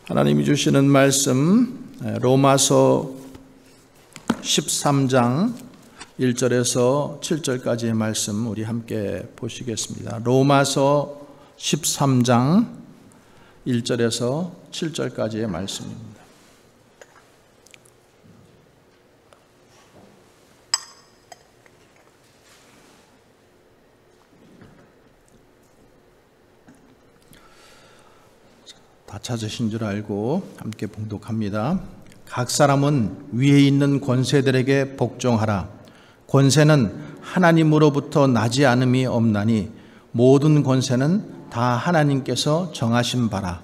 하나님이 주시는 말씀 로마서 13장 1절에서 7절까지의 말씀 우리 함께 보시겠습니다. 로마서 13장 1절에서 7절까지의 말씀입니다. 다 찾으신 줄 알고 함께 봉독합니다. 각 사람은 위에 있는 권세들에게 복종하라. 권세는 하나님으로부터 나지 않음이 없나니 모든 권세는 다 하나님께서 정하신 바라.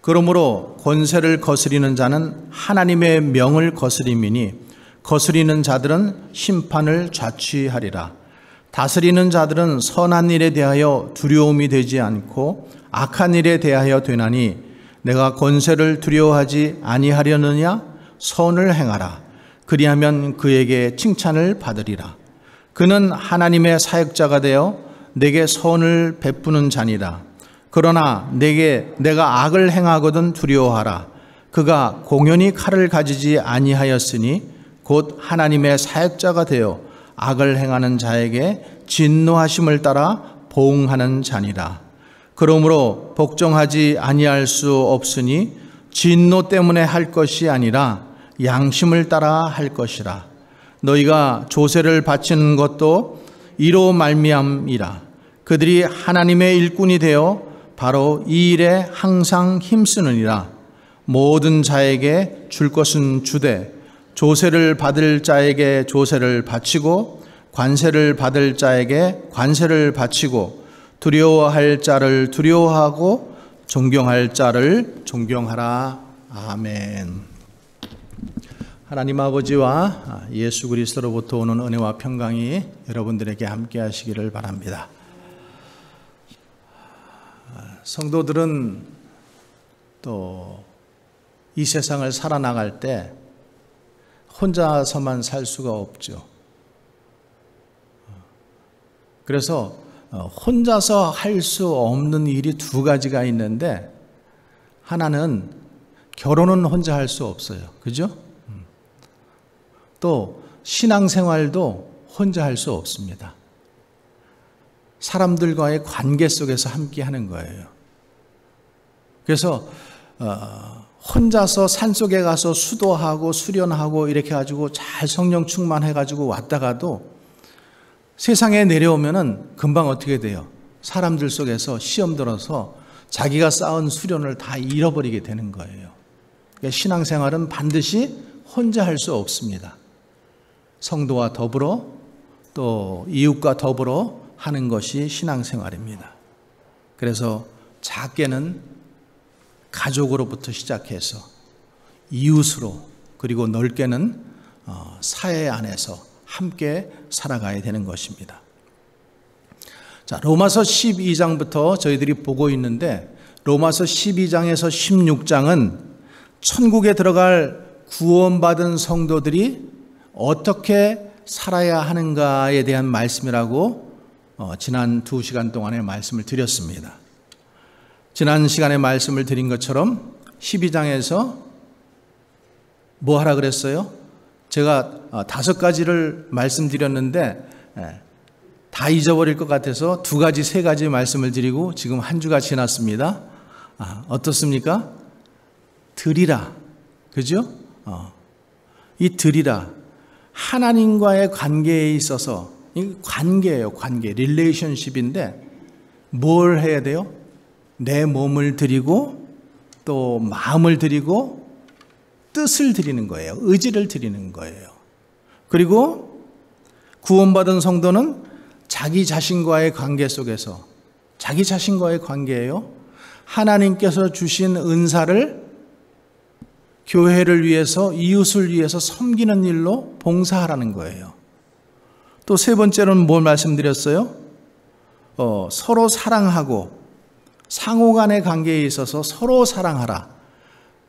그러므로 권세를 거스리는 자는 하나님의 명을 거스림이니 거스리는 자들은 심판을 자취하리라. 다스리는 자들은 선한 일에 대하여 두려움이 되지 않고 악한 일에 대하여 되나니 내가 권세를 두려워하지 아니하려느냐? 선을 행하라. 그리하면 그에게 칭찬을 받으리라. 그는 하나님의 사역자가 되어 내게 선을 베푸는 자니라. 그러나 내가 악을 행하거든 두려워하라. 그가 공연히 칼을 가지지 아니하였으니 곧 하나님의 사역자가 되어 악을 행하는 자에게 진노하심을 따라 보응하는 자니라. 그러므로 복종하지 아니할 수 없으니 진노 때문에 할 것이 아니라 양심을 따라 할 것이라. 너희가 조세를 바치는 것도 이로 말미암이라. 그들이 하나님의 일꾼이 되어 바로 이 일에 항상 힘쓰느니라. 모든 자에게 줄 것은 주되 조세를 받을 자에게 조세를 바치고 관세를 받을 자에게 관세를 바치고 두려워할 자를 두려워하고 존경할 자를 존경하라. 아멘. 하나님 아버지와 예수 그리스도로부터 오는 은혜와 평강이 여러분들에게 함께 하시기를 바랍니다. 성도들은 또 이 세상을 살아나갈 때 혼자서만 살 수가 없죠. 그래서 혼자서 할 수 없는 일이 두 가지가 있는데 하나는 결혼은 혼자 할 수 없어요. 그죠? 또 신앙생활도 혼자 할 수 없습니다. 사람들과의 관계 속에서 함께 하는 거예요. 그래서 혼자서 산속에 가서 수도하고 수련하고 이렇게 가지고 잘 성령 충만해 가지고 왔다가도 세상에 내려오면은 금방 어떻게 돼요? 사람들 속에서 시험 들어서 자기가 쌓은 수련을 다 잃어버리게 되는 거예요. 그러니까 신앙생활은 반드시 혼자 할 수 없습니다. 성도와 더불어 또 이웃과 더불어 하는 것이 신앙생활입니다. 그래서 작게는 가족으로부터 시작해서 이웃으로 그리고 넓게는 사회 안에서 함께 살아가야 되는 것입니다. 자, 로마서 12장부터 저희들이 보고 있는데 로마서 12장에서 16장은 천국에 들어갈 구원받은 성도들이 어떻게 살아야 하는가에 대한 말씀이라고 지난 2시간 동안에 말씀을 드렸습니다. 지난 시간에 말씀을 드린 것처럼 12장에서 뭐 하라 그랬어요? 제가 5가지를 말씀드렸는데 다 잊어버릴 것 같아서 2가지, 3가지 말씀을 드리고 지금 한 주가 지났습니다. 어떻습니까? 드리라. 그죠? 이 드리라. 하나님과의 관계에 있어서 이 관계예요. 관계. 릴레이션십인데 뭘 해야 돼요? 내 몸을 드리고 또 마음을 드리고 뜻을 드리는 거예요. 의지를 드리는 거예요. 그리고 구원받은 성도는 자기 자신과의 관계 속에서 자기 자신과의 관계예요. 하나님께서 주신 은사를 교회를 위해서 이웃을 위해서 섬기는 일로 봉사하라는 거예요. 또 3번째로는 뭘 말씀드렸어요? 서로 사랑하고 상호 간의 관계에 있어서 서로 사랑하라.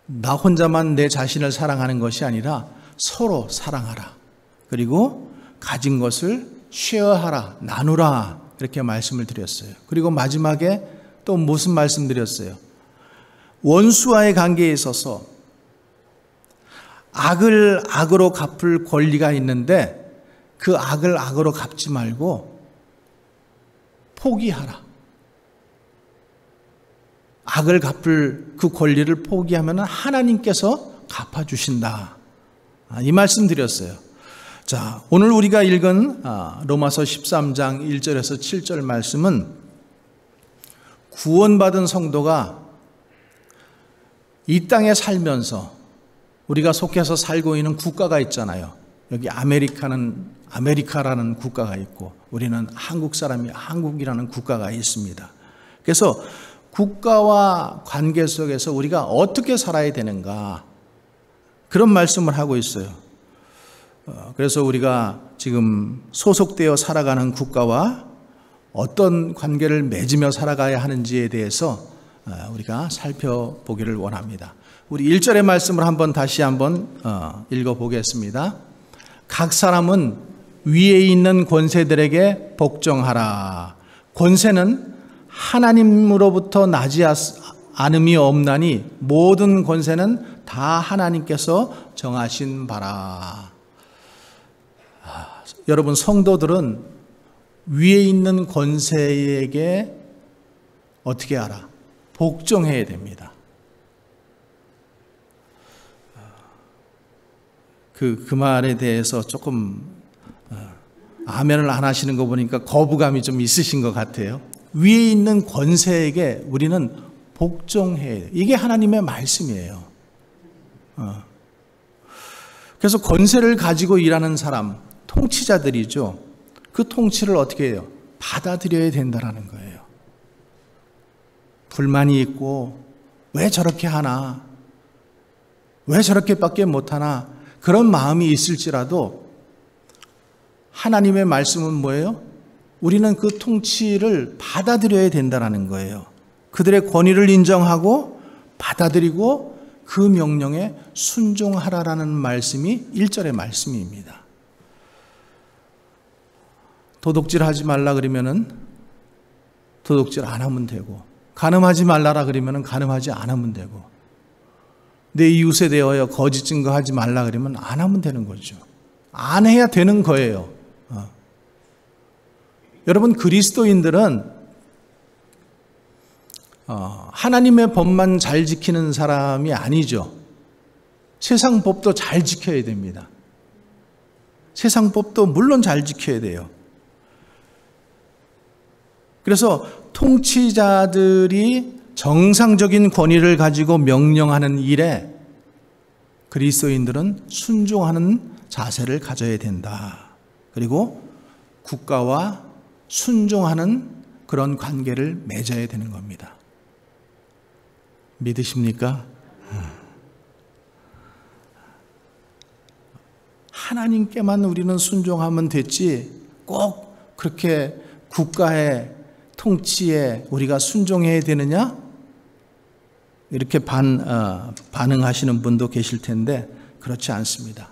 나 혼자만 내 자신을 사랑하는 것이 아니라 서로 사랑하라. 그리고 가진 것을 쉐어하라, 나누라 이렇게 말씀을 드렸어요. 그리고 마지막에 또 무슨 말씀 드렸어요? 원수와의 관계에 있어서 악을 악으로 갚을 권리가 있는데 그 악을 악으로 갚지 말고 포기하라. 악을 갚을 그 권리를 포기하면 하나님께서 갚아주신다. 이 말씀 드렸어요. 자, 오늘 우리가 읽은 로마서 13장 1절에서 7절 말씀은 구원받은 성도가 이 땅에 살면서 우리가 속해서 살고 있는 국가가 있잖아요. 여기 아메리카라는 국가가 있고 우리는 한국 사람이 한국이라는 국가가 있습니다. 그래서 국가와 관계 속에서 우리가 어떻게 살아야 되는가 그런 말씀을 하고 있어요. 그래서 우리가 지금 소속되어 살아가는 국가와 어떤 관계를 맺으며 살아가야 하는지에 대해서 우리가 살펴보기를 원합니다. 우리 1절의 말씀을 다시 한번 읽어보겠습니다. 각 사람은 위에 있는 권세들에게 복종하라. 권세는 하나님으로부터 나지 않음이 없나니 모든 권세는 다 하나님께서 정하신 바라. 여러분, 성도들은 위에 있는 권세에게 어떻게 하라? 복종해야 됩니다. 그 말에 대해서 조금 아멘을 안 하시는 거 보니까 거부감이 좀 있으신 것 같아요. 위에 있는 권세에게 우리는 복종해야 돼요. 이게 하나님의 말씀이에요. 그래서 권세를 가지고 일하는 사람, 통치자들이죠. 그 통치를 어떻게 해요? 받아들여야 된다는 거예요. 불만이 있고 왜 저렇게 하나? 왜 저렇게밖에 못하나? 그런 마음이 있을지라도 하나님의 말씀은 뭐예요? 우리는 그 통치를 받아들여야 된다는 거예요. 그들의 권위를 인정하고 받아들이고 그 명령에 순종하라라는 말씀이 1절의 말씀입니다. 도둑질 하지 말라 그러면은 도둑질 안 하면 되고, 간음하지 말라라 그러면은 간음하지 않으면 되고, 내 이웃에 대하여 거짓 증거하지 말라 그러면 안 하면 되는 거죠. 안 해야 되는 거예요. 여러분, 그리스도인들은 하나님의 법만 잘 지키는 사람이 아니죠. 세상 법도 잘 지켜야 됩니다. 세상 법도 물론 잘 지켜야 돼요. 그래서 통치자들이 정상적인 권위를 가지고 명령하는 일에 그리스도인들은 순종하는 자세를 가져야 된다. 그리고 국가와 순종하는 그런 관계를 맺어야 되는 겁니다. 믿으십니까? 하나님께만 우리는 순종하면 됐지 꼭 그렇게 국가의 통치에 우리가 순종해야 되느냐? 이렇게 반응하시는 분도 계실 텐데 그렇지 않습니다.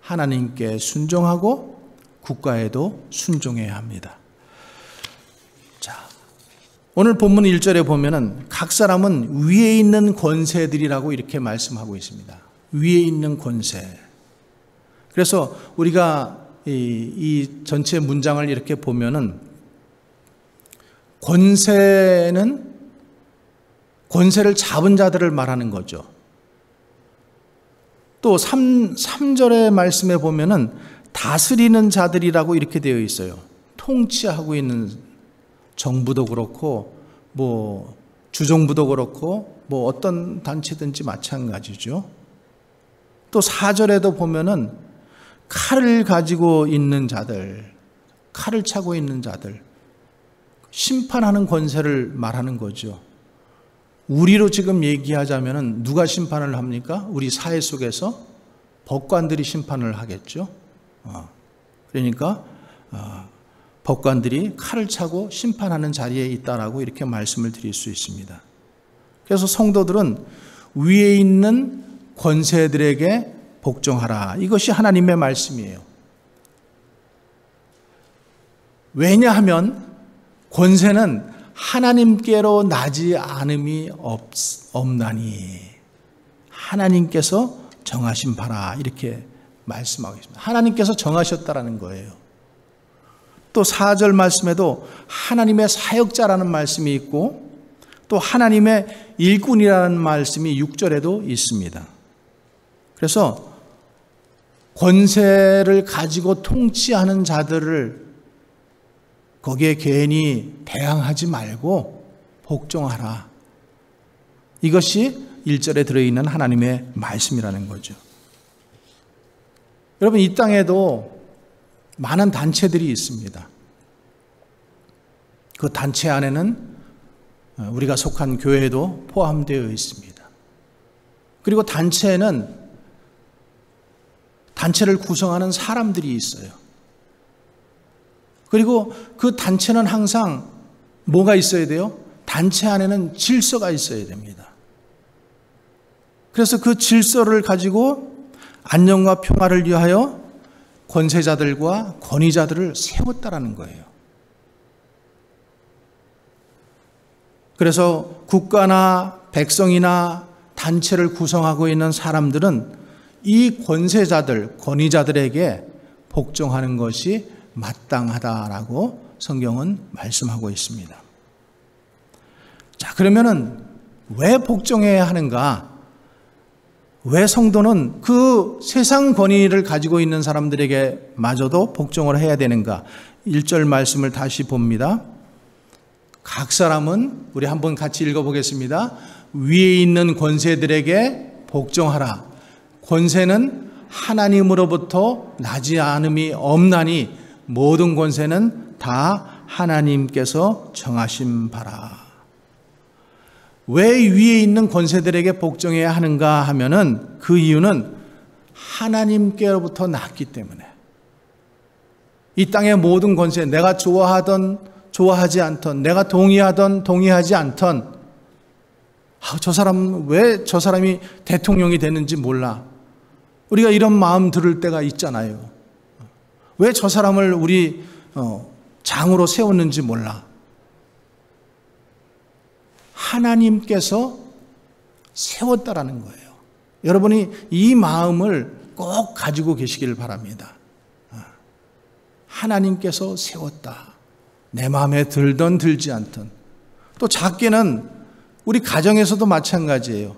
하나님께 순종하고 국가에도 순종해야 합니다. 자, 오늘 본문 1절에 보면은 각 사람은 위에 있는 권세들이라고 이렇게 말씀하고 있습니다. 위에 있는 권세. 그래서 우리가 이 전체 문장을 이렇게 보면은 권세를 잡은 자들을 말하는 거죠. 또 3절의 말씀에 보면은 다스리는 자들이라고 이렇게 되어 있어요. 통치하고 있는 정부도 그렇고 뭐 주정부도 그렇고 뭐 어떤 단체든지 마찬가지죠. 또 4절에도 보면은 칼을 가지고 있는 자들, 칼을 차고 있는 자들, 심판하는 권세를 말하는 거죠. 우리로 지금 얘기하자면은 누가 심판을 합니까? 우리 사회 속에서 법관들이 심판을 하겠죠. 그러니까 법관들이 칼을 차고 심판하는 자리에 있다라고 이렇게 말씀을 드릴 수 있습니다. 그래서 성도들은 위에 있는 권세들에게 복종하라. 이것이 하나님의 말씀이에요. 왜냐하면 권세는 하나님께로 나지 않음이 없나니 하나님께서 정하신 바라 이렇게 말씀하고 있습니다. 하나님께서 정하셨다라는 거예요. 또 4절 말씀에도 하나님의 사역자라는 말씀이 있고 또 하나님의 일꾼이라는 말씀이 6절에도 있습니다. 그래서 권세를 가지고 통치하는 자들을 거기에 괜히 대항하지 말고 복종하라. 이것이 1절에 들어있는 하나님의 말씀이라는 거죠. 여러분, 이 땅에도 많은 단체들이 있습니다. 그 단체 안에는 우리가 속한 교회도 포함되어 있습니다. 그리고 단체에는 단체를 구성하는 사람들이 있어요. 그리고 그 단체는 항상 뭐가 있어야 돼요? 단체 안에는 질서가 있어야 됩니다. 그래서 그 질서를 가지고 안녕과 평화를 위하여 권세자들과 권위자들을 세웠다라는 거예요. 그래서 국가나 백성이나 단체를 구성하고 있는 사람들은 이 권세자들, 권위자들에게 복종하는 것이 마땅하다라고 성경은 말씀하고 있습니다. 자, 그러면은 왜 복종해야 하는가? 왜 성도는 그 세상 권위를 가지고 있는 사람들에게 마저도 복종을 해야 되는가? 1절 말씀을 다시 봅니다. 각 사람은, 우리 한번 같이 읽어보겠습니다. 위에 있는 권세들에게 복종하라. 권세는 하나님으로부터 나지 않음이 없나니 모든 권세는 다 하나님께서 정하신 바라. 왜 위에 있는 권세들에게 복종해야 하는가 하면은 그 이유는 하나님께로부터 났기 때문에. 이 땅의 모든 권세, 내가 좋아하던 좋아하지 않던, 내가 동의하던 동의하지 않던, 저 사람 왜 저 사람이 대통령이 됐는지 몰라. 우리가 이런 마음 들을 때가 있잖아요. 왜 저 사람을 우리 장으로 세웠는지 몰라. 하나님께서 세웠다라는 거예요. 여러분이 이 마음을 꼭 가지고 계시길 바랍니다. 하나님께서 세웠다. 내 마음에 들던 들지 않던. 또 작게는 우리 가정에서도 마찬가지예요.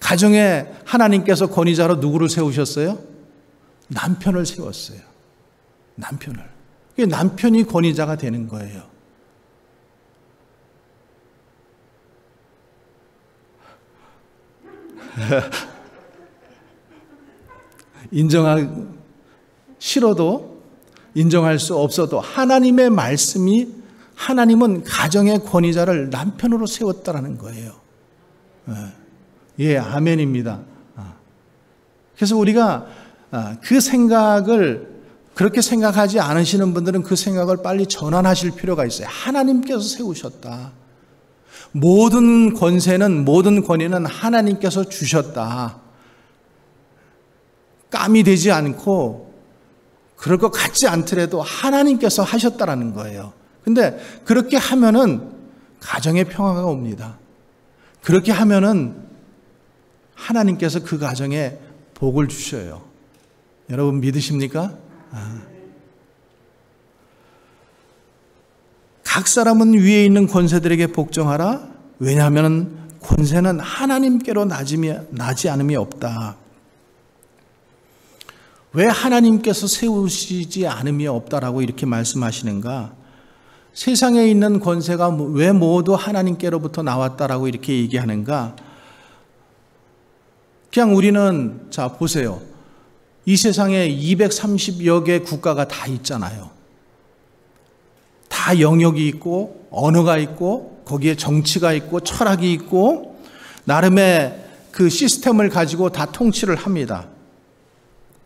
가정에 하나님께서 권위자로 누구를 세우셨어요? 남편을 세웠어요. 남편을. 남편이 권위자가 되는 거예요. 인정하기 싫어도 인정할 수 없어도 하나님의 말씀이, 하나님은 가정의 권위자를 남편으로 세웠다라는 거예요. 예, 아멘입니다. 그래서 우리가 그 생각을, 그렇게 생각하지 않으시는 분들은 그 생각을 빨리 전환하실 필요가 있어요. 하나님께서 세우셨다. 모든 권세는, 모든 권위는 하나님께서 주셨다. 깜이 되지 않고 그럴 것 같지 않더라도 하나님께서 하셨다라는 거예요. 근데 그렇게 하면은 가정에 평화가 옵니다. 그렇게 하면은 하나님께서 그 가정에 복을 주셔요. 여러분 믿으십니까? 각 사람은 위에 있는 권세들에게 복종하라. 왜냐하면 권세는 하나님께로 나지 않음이 없다. 왜 하나님께서 세우시지 않음이 없다라고 이렇게 말씀하시는가? 세상에 있는 권세가 왜 모두 하나님께로부터 나왔다라고 이렇게 얘기하는가? 그냥 우리는, 자, 보세요. 이 세상에 230여 개 국가가 다 있잖아요. 다 영역이 있고, 언어가 있고, 거기에 정치가 있고, 철학이 있고, 나름의 그 시스템을 가지고 다 통치를 합니다.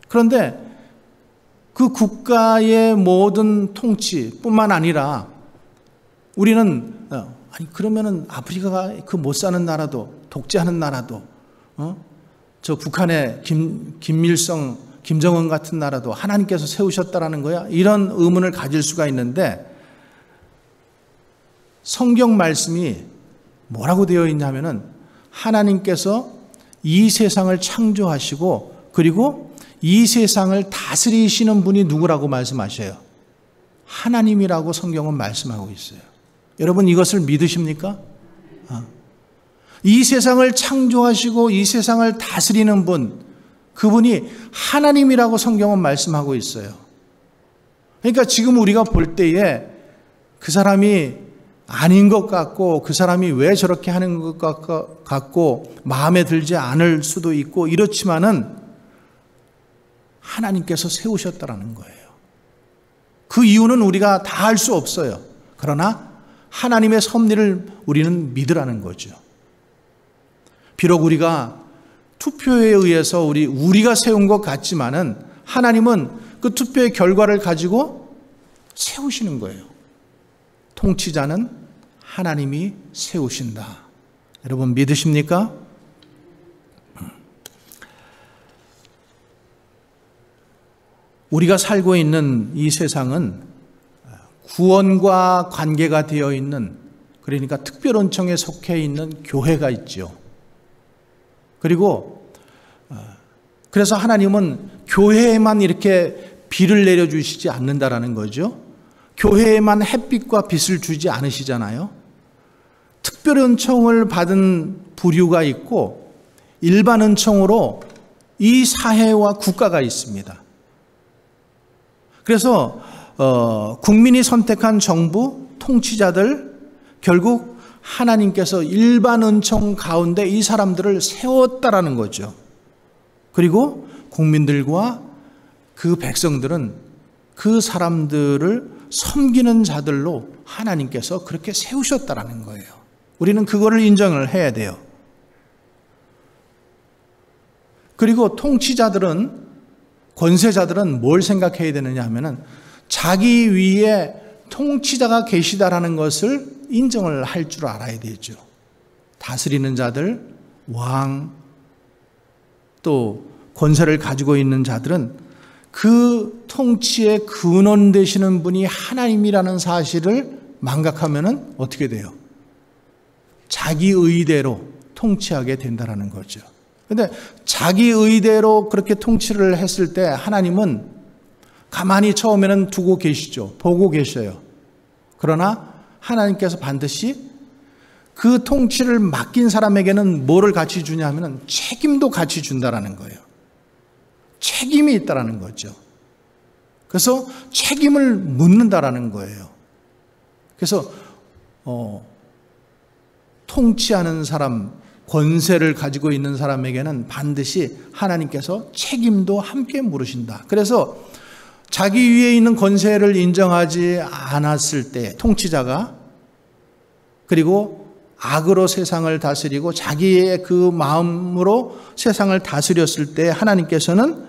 그런데 그 국가의 모든 통치뿐만 아니라 우리는, 아니, 그러면은 아프리카가 그 못 사는 나라도, 독재하는 나라도, 저 북한의 김일성, 김정은 같은 나라도 하나님께서 세우셨다라는 거야? 이런 의문을 가질 수가 있는데, 성경 말씀이 뭐라고 되어 있냐면은 하나님께서 이 세상을 창조하시고 그리고 이 세상을 다스리시는 분이 누구라고 말씀하셔요? 하나님이라고 성경은 말씀하고 있어요. 여러분 이것을 믿으십니까? 이 세상을 창조하시고 이 세상을 다스리는 분, 그분이 하나님이라고 성경은 말씀하고 있어요. 그러니까 지금 우리가 볼 때에 그 사람이 아닌 것 같고 그 사람이 왜 저렇게 하는 것 같고 마음에 들지 않을 수도 있고 이렇지만은 하나님께서 세우셨다라는 거예요. 그 이유는 우리가 다 알 수 없어요. 그러나 하나님의 섭리를 우리는 믿으라는 거죠. 비록 우리가 투표에 의해서 우리가 세운 것 같지만은 하나님은 그 투표의 결과를 가지고 세우시는 거예요. 통치자는 하나님이 세우신다. 여러분 믿으십니까? 우리가 살고 있는 이 세상은 구원과 관계가 되어 있는, 그러니까 특별은총에 속해 있는 교회가 있죠. 그리고 그래서 하나님은 교회에만 이렇게 비를 내려주시지 않는다라는 거죠. 교회에만 햇빛과 빛을 주지 않으시잖아요. 특별은총을 받은 부류가 있고 일반 은총으로 이 사회와 국가가 있습니다. 그래서 국민이 선택한 정부, 통치자들, 결국 하나님께서 일반 은총 가운데 이 사람들을 세웠다라는 거죠. 그리고 국민들과 그 백성들은 그 사람들을 섬기는 자들로 하나님께서 그렇게 세우셨다라는 거예요. 우리는 그거를 인정을 해야 돼요. 그리고 통치자들은, 권세자들은 뭘 생각해야 되느냐 하면은 자기 위에 통치자가 계시다라는 것을 인정을 할 줄 알아야 되죠. 다스리는 자들, 왕, 또 권세를 가지고 있는 자들은 그 통치의 근원 되시는 분이 하나님이라는 사실을 망각하면은 어떻게 돼요? 자기 의대로 통치하게 된다는 거죠. 그런데 자기 의대로 그렇게 통치를 했을 때 하나님은 가만히 처음에는 두고 계시죠. 보고 계셔요. 그러나 하나님께서 반드시 그 통치를 맡긴 사람에게는 뭐를 같이 주냐 하면 책임도 같이 준다라는 거예요. 책임이 있다라는 거죠. 그래서 책임을 묻는다라는 거예요. 그래서 통치하는 사람, 권세를 가지고 있는 사람에게는 반드시 하나님께서 책임도 함께 물으신다. 그래서 자기 위에 있는 권세를 인정하지 않았을 때 통치자가, 그리고 악으로 세상을 다스리고 자기의 그 마음으로 세상을 다스렸을 때 하나님께서는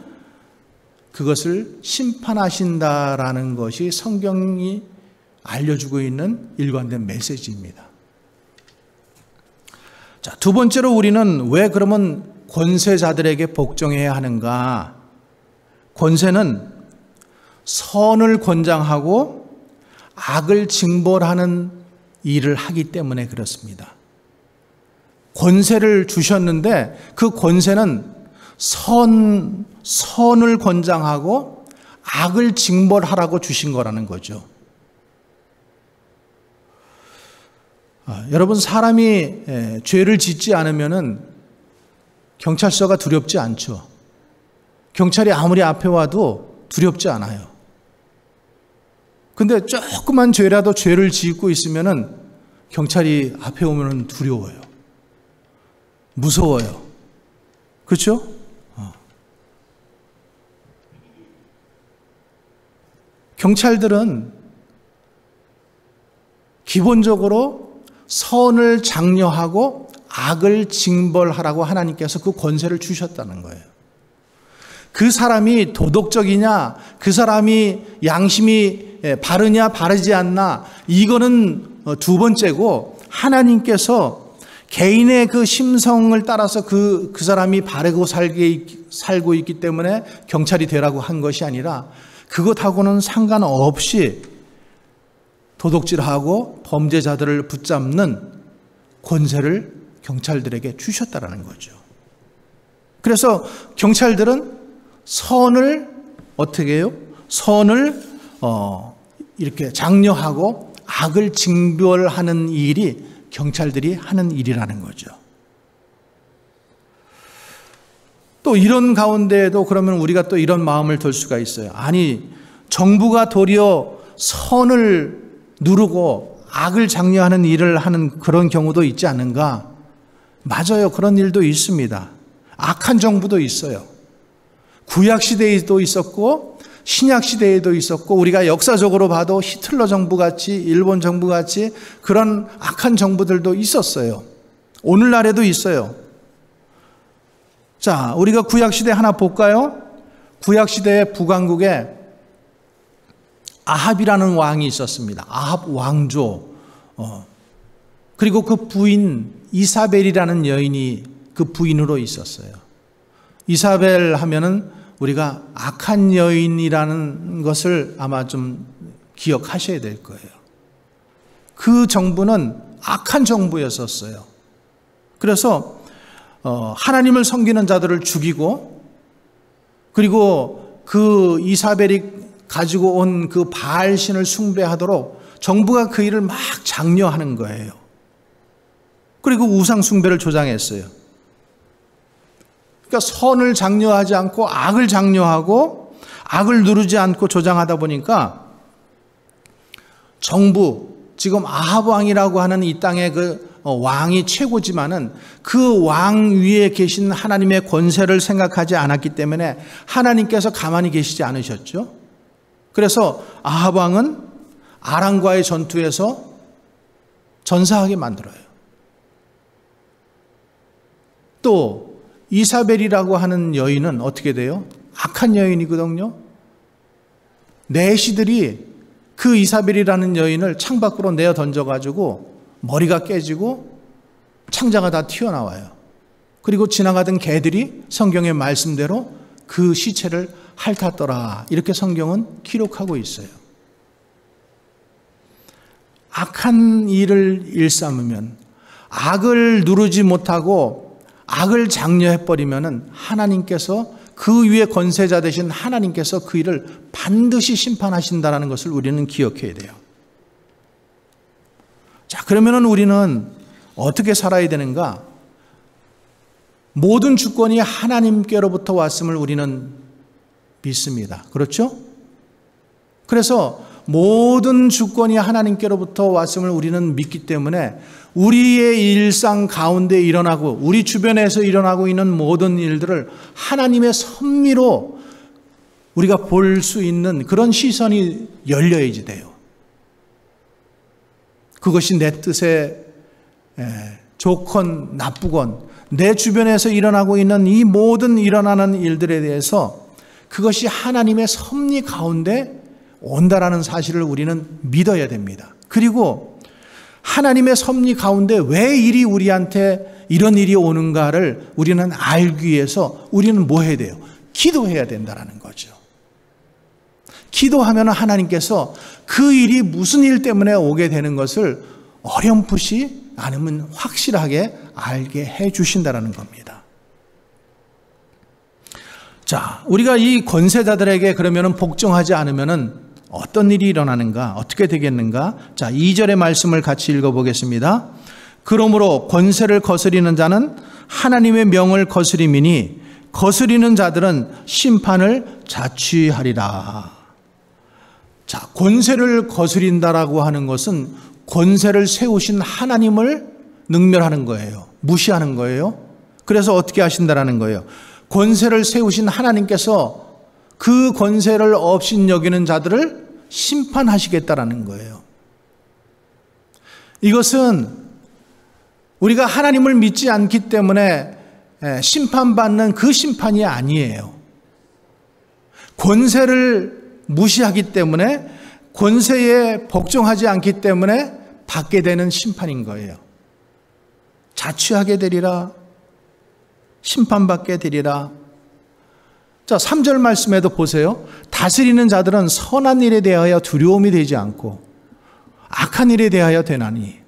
그것을 심판하신다라는 것이 성경이 알려주고 있는 일관된 메시지입니다. 자, 두 번째로 우리는 왜 그러면 권세자들에게 복종해야 하는가? 권세는 선을 권장하고 악을 징벌하는 일을 하기 때문에 그렇습니다. 권세를 주셨는데 그 권세는 선을 권장하고 악을 징벌하라고 주신 거라는 거죠. 여러분, 사람이 죄를 짓지 않으면은 경찰서가 두렵지 않죠. 경찰이 아무리 앞에 와도 두렵지 않아요. 근데 조그만 죄라도 죄를 짓고 있으면은 경찰이 앞에 오면은 두려워요. 무서워요. 그렇죠? 경찰들은 기본적으로 선을 장려하고 악을 징벌하라고 하나님께서 그 권세를 주셨다는 거예요. 그 사람이 도덕적이냐, 그 사람이 양심이 바르냐 바르지 않나, 이거는 두 번째고, 하나님께서 개인의 그 심성을 따라서 그 사람이 바르고 살고 있기 때문에 경찰이 되라고 한 것이 아니라 그것하고는 상관없이 도둑질하고 범죄자들을 붙잡는 권세를 경찰들에게 주셨다라는 거죠. 그래서 경찰들은 선을 어떻게 해요? 선을 이렇게 장려하고 악을 징벌하는 일이 경찰들이 하는 일이라는 거죠. 또 이런 가운데에도 그러면 우리가 또 이런 마음을 들 수가 있어요. 아니, 정부가 도리어 선을 누르고 악을 장려하는 일을 하는 그런 경우도 있지 않은가? 맞아요. 그런 일도 있습니다. 악한 정부도 있어요. 구약시대에도 있었고 신약시대에도 있었고 우리가 역사적으로 봐도 히틀러 정부같이 일본 정부같이 그런 악한 정부들도 있었어요. 오늘날에도 있어요. 자, 우리가 구약시대 하나 볼까요? 구약시대의 북왕국에 아합이라는 왕이 있었습니다. 아합 왕조. 그리고 그 부인 이사벨이라는 여인이 그 부인으로 있었어요. 이사벨 하면은 우리가 악한 여인이라는 것을 아마 좀 기억하셔야 될 거예요. 그 정부는 악한 정부였었어요. 그래서 하나님을 섬기는 자들을 죽이고 그리고 그 이사벨이 가지고 온 그 바알신을 숭배하도록 정부가 그 일을 막 장려하는 거예요. 그리고 우상 숭배를 조장했어요. 그러니까 선을 장려하지 않고 악을 장려하고 악을 누르지 않고 조장하다 보니까 정부, 지금 아합 왕이라고 하는 이 땅의 그 왕이 최고지만은 그 왕 위에 계신 하나님의 권세를 생각하지 않았기 때문에 하나님께서 가만히 계시지 않으셨죠. 그래서 아합 왕은 아람과의 전투에서 전사하게 만들어요. 또 이사벨이라고 하는 여인은 어떻게 돼요? 악한 여인이거든요. 내시들이 그 이사벨이라는 여인을 창밖으로 내어 던져가지고 머리가 깨지고 창자가 다 튀어나와요. 그리고 지나가던 개들이 성경의 말씀대로 그 시체를 핥았더라. 이렇게 성경은 기록하고 있어요. 악한 일을 일삼으면 악을 누르지 못하고 악을 장려해버리면 하나님께서 그 위에 권세자 되신 하나님께서 그 일을 반드시 심판하신다는 것을 우리는 기억해야 돼요. 자, 그러면 우리는 어떻게 살아야 되는가? 모든 주권이 하나님께로부터 왔음을 우리는 믿습니다. 그렇죠? 그래서 모든 주권이 하나님께로부터 왔음을 우리는 믿기 때문에 우리의 일상 가운데 일어나고 우리 주변에서 일어나고 있는 모든 일들을 하나님의 섭리로 우리가 볼 수 있는 그런 시선이 열려야지 돼요. 그것이 내 뜻에 좋건 나쁘건 내 주변에서 일어나고 있는 이 모든 일어나는 일들에 대해서 그것이 하나님의 섭리 가운데 온다라는 사실을 우리는 믿어야 됩니다. 그리고 하나님의 섭리 가운데 왜 일이 우리한테 이런 일이 오는가를 우리는 알기 위해서 우리는 뭐 해야 돼요? 기도해야 된다는 거죠. 기도하면 하나님께서 그 일이 무슨 일 때문에 오게 되는 것을 어렴풋이 아니면 확실하게 알게 해 주신다는 겁니다. 자, 우리가 이 권세자들에게 그러면 복종하지 않으면 어떤 일이 일어나는가? 어떻게 되겠는가? 자, 2절의 말씀을 같이 읽어보겠습니다. 그러므로 권세를 거스리는 자는 하나님의 명을 거스림이니 거스리는 자들은 심판을 자취하리라. 자, 권세를 거스린다라고 하는 것은 권세를 세우신 하나님을 능멸하는 거예요. 무시하는 거예요. 그래서 어떻게 하신다라는 거예요? 권세를 세우신 하나님께서 그 권세를 업신여기는 자들을 심판하시겠다라는 거예요. 이것은 우리가 하나님을 믿지 않기 때문에 심판받는 그 심판이 아니에요. 권세를 무시하기 때문에 권세에 복종하지 않기 때문에 받게 되는 심판인 거예요. 자취하게 되리라. 심판받게 되리라. 자, 3절 말씀에도 보세요. 다스리는 자들은 선한 일에 대하여 두려움이 되지 않고 악한 일에 대하여 되나니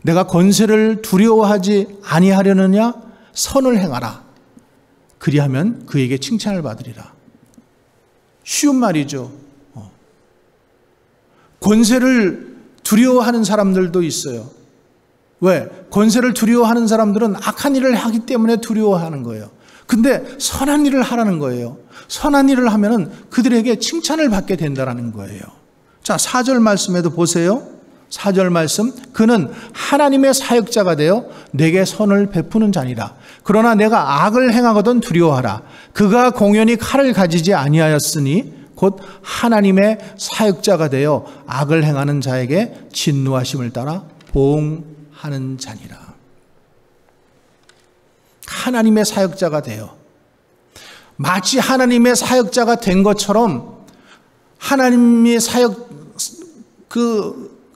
내가 권세를 두려워하지 아니하려느냐? 선을 행하라. 그리하면 그에게 칭찬을 받으리라. 쉬운 말이죠. 권세를 두려워하는 사람들도 있어요. 왜? 권세를 두려워하는 사람들은 악한 일을 하기 때문에 두려워하는 거예요. 근데 선한 일을 하라는 거예요. 선한 일을 하면은 그들에게 칭찬을 받게 된다는 거예요. 자, 4절 말씀에도 보세요. 4절 말씀, 그는 하나님의 사역자가 되어 내게 선을 베푸는 자니라. 그러나 내가 악을 행하거든 두려워하라. 그가 공연히 칼을 가지지 아니하였으니 곧 하나님의 사역자가 되어 악을 행하는 자에게 진노하심을 따라 보응하는 자니라. 하나님의 사역자가 되어, 마치 하나님의 사역자가 된 것처럼 하나님의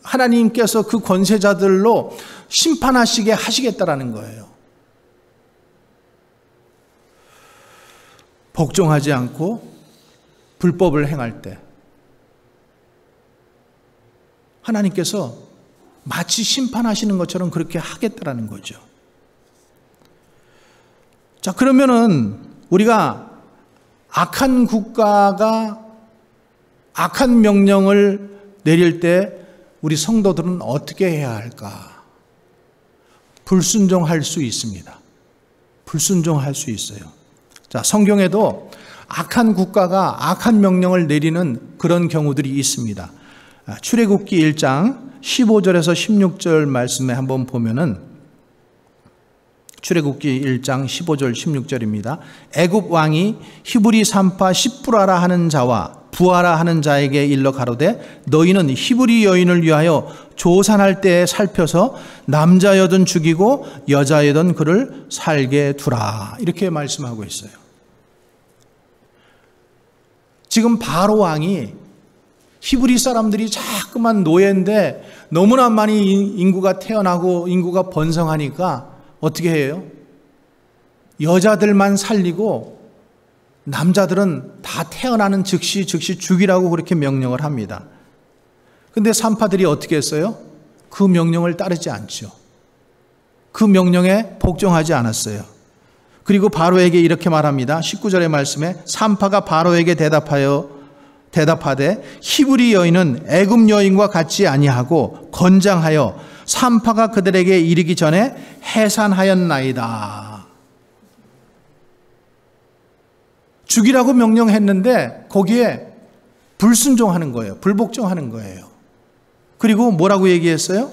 하나님께서 그 권세자들로 심판하시게 하시겠다라는 거예요. 복종하지 않고 불법을 행할 때 하나님께서 마치 심판하시는 것처럼 그렇게 하겠다라는 거죠. 자, 그러면은 우리가 악한 국가가 악한 명령을 내릴 때 우리 성도들은 어떻게 해야 할까? 불순종할 수 있습니다. 불순종할 수 있어요. 자, 성경에도 악한 국가가 악한 명령을 내리는 그런 경우들이 있습니다. 출애굽기 1장 15절에서 16절 말씀에 한번 보면은 출애굽기 1장 15절 16절입니다. 애굽 왕이 히브리 산파 십부라라 하는 자와 부하라 하는 자에게 일러 가로되 너희는 히브리 여인을 위하여 조산할 때에 살펴서 남자여든 죽이고 여자여든 그를 살게 두라. 이렇게 말씀하고 있어요. 지금 바로 왕이 히브리 사람들이 자꾸만 노예인데 너무나 많이 인구가 태어나고 인구가 번성하니까 어떻게 해요? 여자들만 살리고 남자들은 다 태어나는 즉시 죽이라고 그렇게 명령을 합니다. 근데 산파들이 어떻게 했어요? 그 명령을 따르지 않죠. 그 명령에 복종하지 않았어요. 그리고 바로에게 이렇게 말합니다. 19절의 말씀에 산파가 바로에게 대답하되 히브리 여인은 애굽 여인과 같지 아니하고 건장하여 산파가 그들에게 이르기 전에 해산하였나이다. 죽이라고 명령했는데 거기에 불순종하는 거예요. 불복종하는 거예요. 그리고 뭐라고 얘기했어요?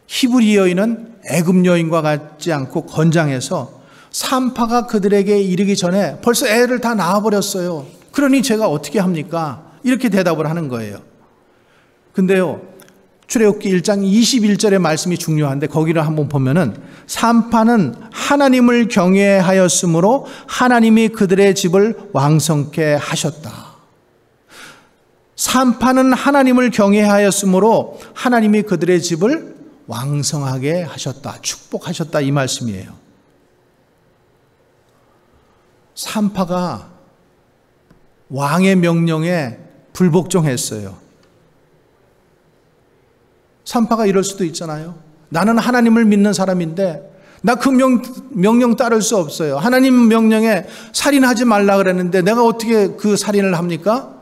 히브리 여인은 애굽 여인과 같지 않고 건장해서 산파가 그들에게 이르기 전에 벌써 애를 다 낳아버렸어요. 그러니 제가 어떻게 합니까? 이렇게 대답을 하는 거예요. 근데요, 출애굽기 1장 21절의 말씀이 중요한데 거기를 한번 보면은 산파는 하나님을 경외하였으므로 하나님이 그들의 집을 왕성케 하셨다. 산파는 하나님을 경외하였으므로 하나님이 그들의 집을 왕성하게 하셨다. 축복하셨다. 이 말씀이에요. 산파가 왕의 명령에 불복종했어요. 산파가 이럴 수도 있잖아요. 나는 하나님을 믿는 사람인데 나 그 명령 따를 수 없어요. 하나님 명령에 살인하지 말라 그랬는데 내가 어떻게 그 살인을 합니까?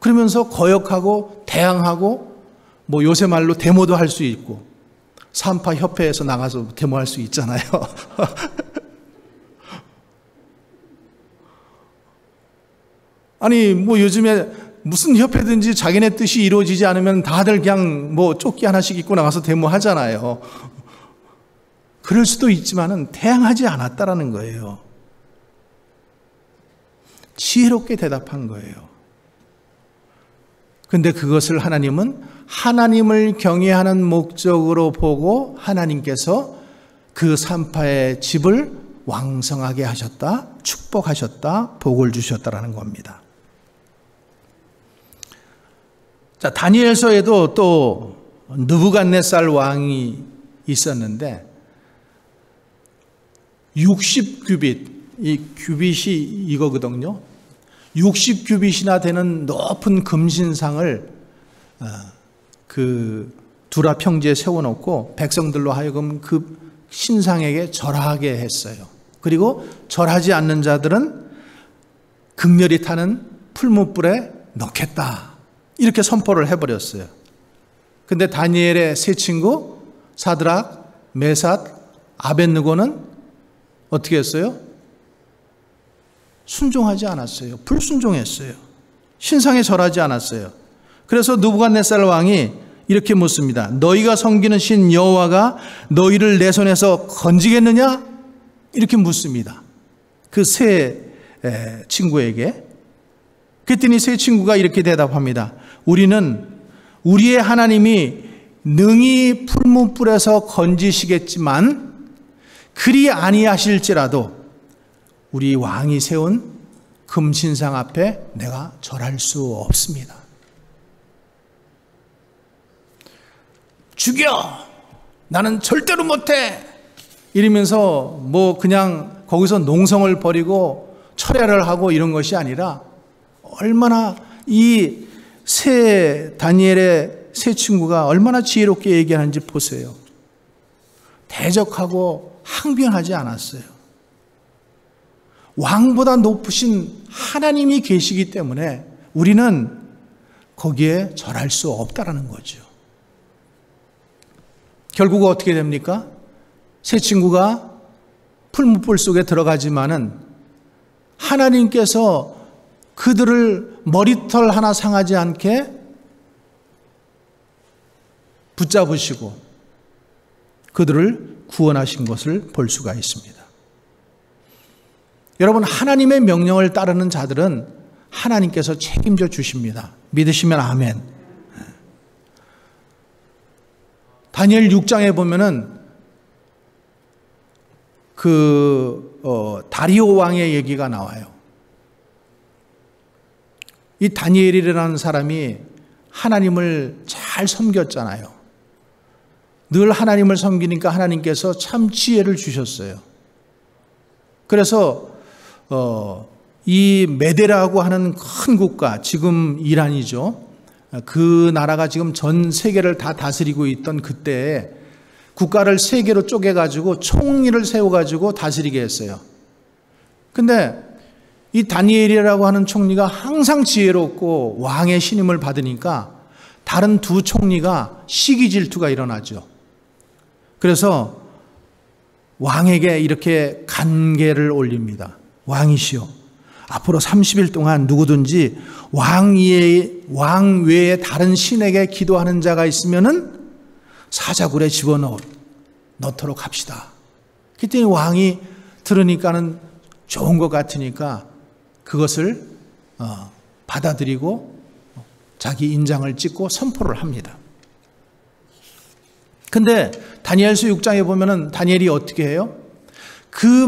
그러면서 거역하고 대항하고 뭐 요새 말로 데모도 할 수 있고 산파 협회에서 나가서 데모할 수 있잖아요. 아니 뭐 요즘에 무슨 협회든지 자기네 뜻이 이루어지지 않으면 다들 그냥 뭐 조끼 하나씩 입고 나가서 데모하잖아요. 그럴 수도 있지만은 대항하지 않았다라는 거예요. 지혜롭게 대답한 거예요. 근데 그것을 하나님은 하나님을 경외하는 목적으로 보고 하나님께서 그 산파의 집을 왕성하게 하셨다, 축복하셨다, 복을 주셨다라는 겁니다. 자, 다니엘서에도 또 느부갓네살 왕이 있었는데 60규빗, 이 규빗이 이거거든요. 60규빗이나 되는 높은 금신상을 그 두라 평지에 세워놓고 백성들로 하여금 그 신상에게 절하게 했어요. 그리고 절하지 않는 자들은 극렬히 타는 풀무불에 넣겠다, 이렇게 선포를 해버렸어요. 근데 다니엘의 세 친구 사드락, 메삭, 아벳느고는 어떻게 했어요? 순종하지 않았어요. 불순종했어요. 신상에 절하지 않았어요. 그래서 느부갓네살 왕이 이렇게 묻습니다. 너희가 섬기는 신 여호와가 너희를 내 손에서 건지겠느냐? 이렇게 묻습니다. 그 세 친구에게. 그랬더니 세 친구가 이렇게 대답합니다. 우리는 우리의 하나님이 능히 풀무불에서 건지시겠지만 그리 아니하실지라도 우리 왕이 세운 금신상 앞에 내가 절할 수 없습니다. 죽여! 나는 절대로 못해! 이러면서 뭐 그냥 거기서 농성을 벌이고 철야를 하고 이런 것이 아니라 얼마나 이 다니엘의 세 친구가 얼마나 지혜롭게 얘기하는지 보세요. 대적하고 항변하지 않았어요. 왕보다 높으신 하나님이 계시기 때문에 우리는 거기에 절할 수 없다라는 거죠. 결국 어떻게 됩니까? 세 친구가 풀무불 속에 들어가지만은 하나님께서 그들을 머리털 하나 상하지 않게 붙잡으시고 그들을 구원하신 것을 볼 수가 있습니다. 여러분, 하나님의 명령을 따르는 자들은 하나님께서 책임져 주십니다. 믿으시면 아멘. 다니엘 6장에 보면은 다리오 왕의 얘기가 나와요. 이 다니엘이라는 사람이 하나님을 잘 섬겼잖아요. 늘 하나님을 섬기니까 하나님께서 참 지혜를 주셨어요. 그래서 이 메데라고 하는 큰 국가, 지금 이란이죠. 그 나라가 지금 전 세계를 다 다스리고 있던 그때에 국가를 세 개로 쪼개가지고 총리를 세워가지고 다스리게 했어요. 근데 이 다니엘이라고 하는 총리가 항상 지혜롭고 왕의 신임을 받으니까 다른 두 총리가 시기 질투가 일어나죠. 그래서 왕에게 이렇게 간계를 올립니다. 왕이시여, 앞으로 30일 동안 누구든지 왕 외에 다른 신에게 기도하는 자가 있으면은 사자굴에 집어넣도록 합시다. 그랬더니 왕이 들으니까는 좋은 것 같으니까 그것을 받아들이고 자기 인장을 찍고 선포를 합니다. 근데 다니엘서 6장에 보면은 다니엘이 어떻게 해요? 그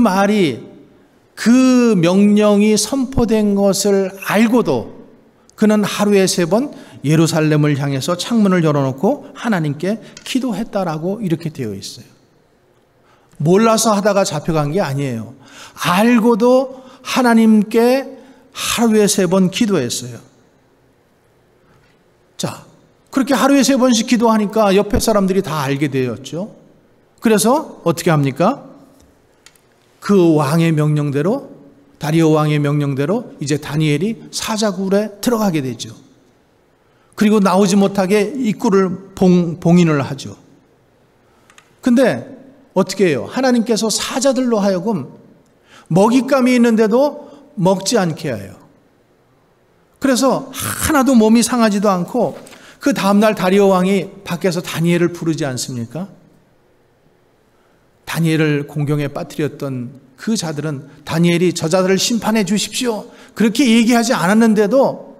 명령이 선포된 것을 알고도 그는 하루에 3번 예루살렘을 향해서 창문을 열어놓고 하나님께 기도했다라고 이렇게 되어 있어요. 몰라서 하다가 잡혀간 게 아니에요. 알고도 하나님께 하루에 3번 기도했어요. 자, 그렇게 하루에 3번씩 기도하니까 옆에 사람들이 다 알게 되었죠. 그래서 어떻게 합니까? 그 왕의 명령대로, 다리오 왕의 명령대로 이제 다니엘이 사자굴에 들어가게 되죠. 그리고 나오지 못하게 입구를 봉인을 하죠. 근데 어떻게 해요? 하나님께서 사자들로 하여금 먹잇감이 있는데도 먹지 않게 해요. 그래서 하나도 몸이 상하지도 않고 그 다음날 다리오 왕이 밖에서 다니엘을 부르지 않습니까? 다니엘을 공경에 빠뜨렸던 그 자들은 다니엘이 저자들을 심판해 주십시오, 그렇게 얘기하지 않았는데도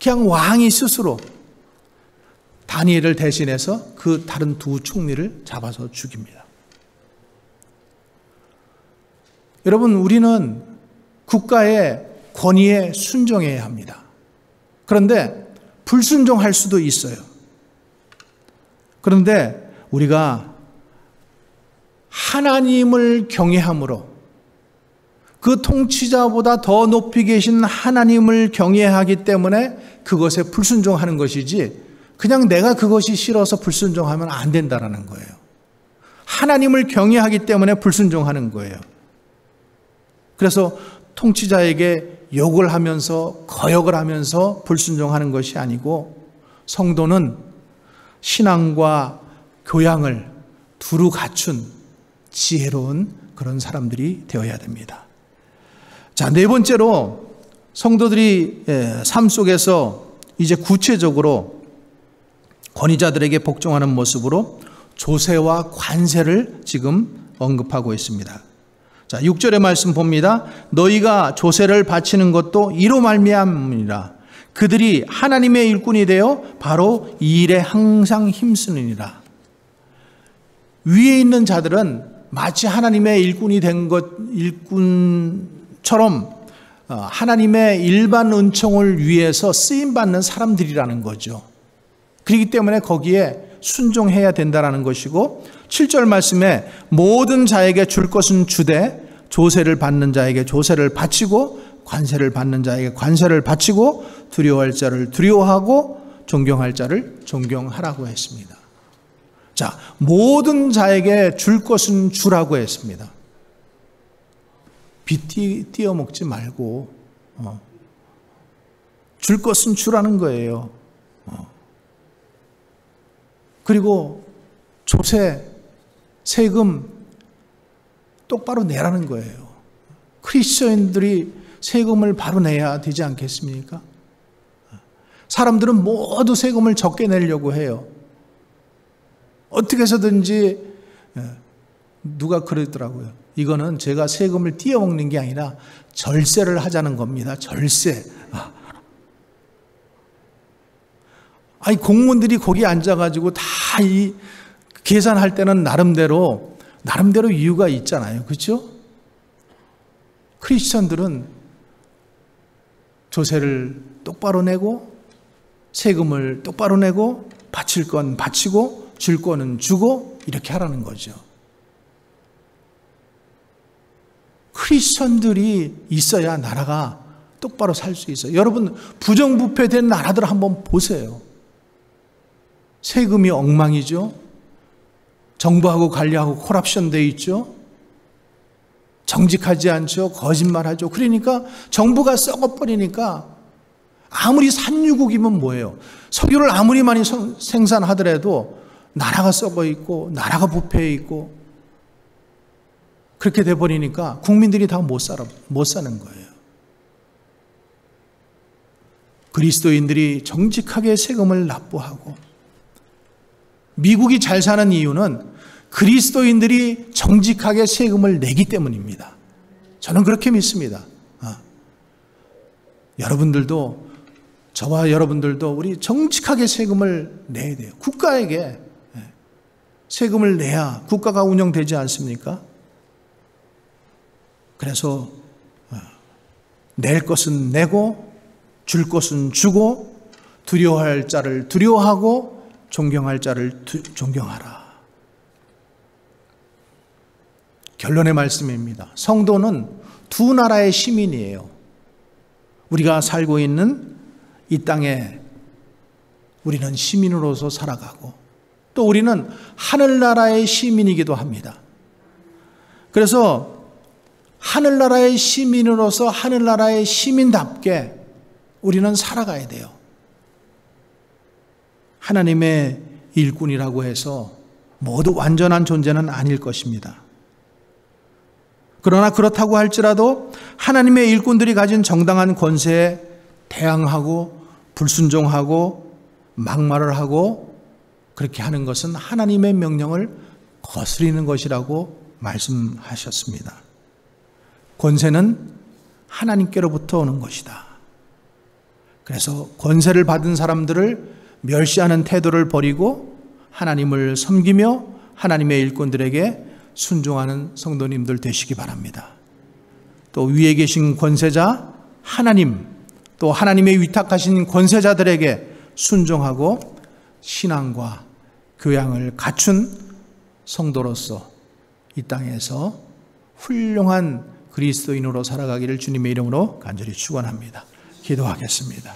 그냥 왕이 스스로 다니엘을 대신해서 그 다른 두 총리를 잡아서 죽입니다. 여러분, 우리는 국가의 권위에 순종해야 합니다. 그런데 불순종할 수도 있어요. 그런데 우리가 하나님을 경외함으로, 그 통치자보다 더 높이 계신 하나님을 경외하기 때문에 그것에 불순종하는 것이지, 그냥 내가 그것이 싫어서 불순종하면 안 된다라는 거예요. 하나님을 경외하기 때문에 불순종하는 거예요. 그래서 통치자에게 욕을 하면서 거역을 하면서 불순종하는 것이 아니고 성도는 신앙과 교양을 두루 갖춘 지혜로운 그런 사람들이 되어야 됩니다. 자, 네 번째로 성도들이 삶 속에서 이제 구체적으로 권위자들에게 복종하는 모습으로 조세와 관세를 지금 언급하고 있습니다. 자, 6절의 말씀 봅니다. 너희가 조세를 바치는 것도 이로 말미암으니라. 그들이 하나님의 일꾼이 되어 바로 이 일에 항상 힘쓰느니라. 위에 있는 자들은 마치 하나님의 일꾼이 된 일꾼처럼 하나님의 일반 은총을 위해서 쓰임받는 사람들이라는 거죠. 그렇기 때문에 거기에 순종해야 된다는 것이고 7절 말씀에 모든 자에게 줄 것은 주되 조세를 받는 자에게 조세를 바치고 관세를 받는 자에게 관세를 바치고 두려워할 자를 두려워하고 존경할 자를 존경하라고 했습니다. 자, 모든 자에게 줄 것은 주라고 했습니다. 빚 띄어먹지 말고 줄 것은 주라는 거예요. 그리고 조세, 세금 똑바로 내라는 거예요. 크리스천들이 세금을 바로 내야 되지 않겠습니까? 사람들은 모두 세금을 적게 내려고 해요. 어떻게 해서든지 누가 그러더라고요. 이거는 제가 세금을 띄어먹는 게 아니라 절세를 하자는 겁니다. 절세. 아니 공무원들이 거기 앉아가지고 다 이 계산할 때는 나름대로 이유가 있잖아요. 그렇죠? 크리스천들은 조세를 똑바로 내고 세금을 똑바로 내고 바칠 건 바치고 줄 거는 주고 이렇게 하라는 거죠. 크리스천들이 있어야 나라가 똑바로 살 수 있어요. 여러분 부정부패된 나라들 한번 보세요. 세금이 엉망이죠. 정부하고 관리하고 콜합션 돼 있죠. 정직하지 않죠. 거짓말하죠. 그러니까 정부가 썩어버리니까 아무리 산유국이면 뭐예요. 석유를 아무리 많이 생산하더라도 나라가 썩어 있고 나라가 부패해 있고 그렇게 돼버리니까 국민들이 다 못 사는 거예요. 그리스도인들이 정직하게 세금을 납부하고 미국이 잘 사는 이유는 그리스도인들이 정직하게 세금을 내기 때문입니다. 저는 그렇게 믿습니다. 여러분들도 저와 여러분들도 우리 정직하게 세금을 내야 돼요. 국가에게 세금을 내야 국가가 운영되지 않습니까? 그래서 낼 것은 내고 줄 것은 주고 두려워할 자를 두려워하고 존경할 자를 존경하라. 결론의 말씀입니다. 성도는 두 나라의 시민이에요. 우리가 살고 있는 이 땅에 우리는 시민으로서 살아가고 또 우리는 하늘나라의 시민이기도 합니다. 그래서 하늘나라의 시민으로서 하늘나라의 시민답게 우리는 살아가야 돼요. 하나님의 일꾼이라고 해서 모두 완전한 존재는 아닐 것입니다. 그러나 그렇다고 할지라도 하나님의 일꾼들이 가진 정당한 권세에 대항하고 불순종하고 막말을 하고 그렇게 하는 것은 하나님의 명령을 거스리는 것이라고 말씀하셨습니다. 권세는 하나님께로부터 오는 것이다. 그래서 권세를 받은 사람들을 멸시하는 태도를 버리고 하나님을 섬기며 하나님의 일꾼들에게 순종하는 성도님들 되시기 바랍니다. 또 위에 계신 권세자 하나님, 또 하나님의 위탁하신 권세자들에게 순종하고 신앙과 교양을 갖춘 성도로서 이 땅에서 훌륭한 그리스도인으로 살아가기를 주님의 이름으로 간절히 축원합니다. 기도하겠습니다.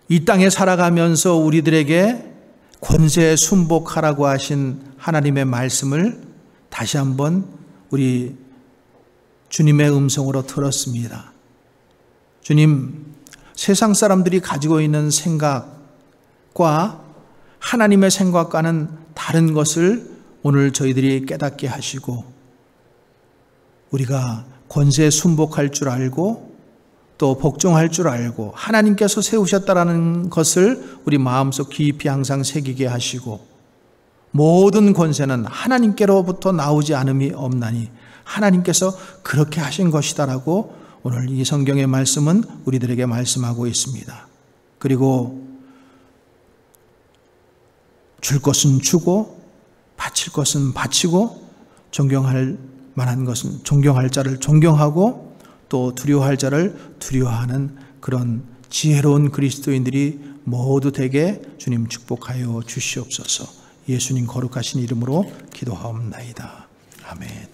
이 땅에 살아가면서 우리들에게 권세에 순복하라고 하신 하나님의 말씀을 다시 한번 우리 주님의 음성으로 들었습니다. 주님, 세상 사람들이 가지고 있는 생각과 하나님의 생각과는 다른 것을 오늘 저희들이 깨닫게 하시고 우리가 권세에 순복할 줄 알고 또 복종할 줄 알고 하나님께서 세우셨다라는 것을 우리 마음속 깊이 항상 새기게 하시고 모든 권세는 하나님께로부터 나오지 않음이 없나니 하나님께서 그렇게 하신 것이다라고 오늘 이 성경의 말씀은 우리들에게 말씀하고 있습니다. 그리고 줄 것은 주고 바칠 것은 바치고 존경할 만한 것은 존경할 자를 존경하고 또 두려워할 자를 두려워하는 그런 지혜로운 그리스도인들이 모두 되게 주님 축복하여 주시옵소서. 예수님 거룩하신 이름으로 기도하옵나이다. 아멘.